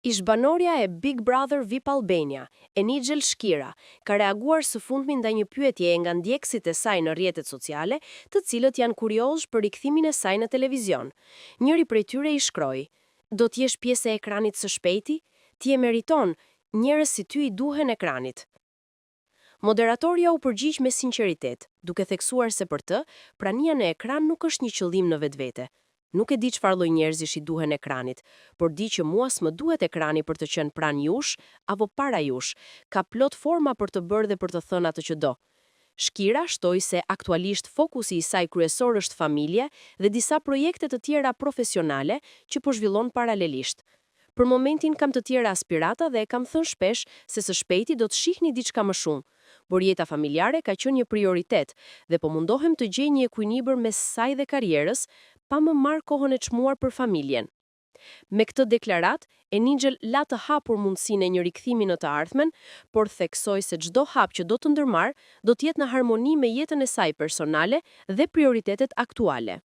Ish-banorja e Big Brother VIP Albania, Enigel Shkira, ka reaguar së fundmi ndaj një pyetje nga ndjekësit e saj në rrjetet sociale, të cilët janë kuriozh për rikthimin e saj në televizion. Njëri prej tyre i shkroi: "Do t'jesh pjesë e ekranit së shpejti? Ti e meriton, njerëz si ty i duhen ekranit." Moderatorja u përgjigj me sinqeritet, duke theksuar se për të, prania në ekran nuk është një qëllim në vetvete. "Nuk e di çfarë lloj njerëzish i duhen ekranit, por di që mua s'më duhet ekrani për të qenë pranë jush apo para jush. Ka plot forma për të bërë dhe për të thënë atë që do." Shkira shtoi se aktualisht fokusi i saj kryesor është familja dhe disa projekte të tjera profesionale që po zhvillon paralelisht. "Për momentin kam të tjera aspirata dhe e kam thënë shpesh se së shpejti do të shihni diçka më shumë, por jeta familjare ka qenë një prioritet dhe po mundohem të gjej një ekuilibër mes saj dhe karrierës, pa më marrë kohën e çmuar për familjen." Me këtë deklarat, Enigel la të hapur mundësinë e një rikthimi në të ardhmen, por theksoi se çdo hap që do të ndërmarrë do të jetë në harmoni me jetën e saj personale dhe prioritetet aktuale.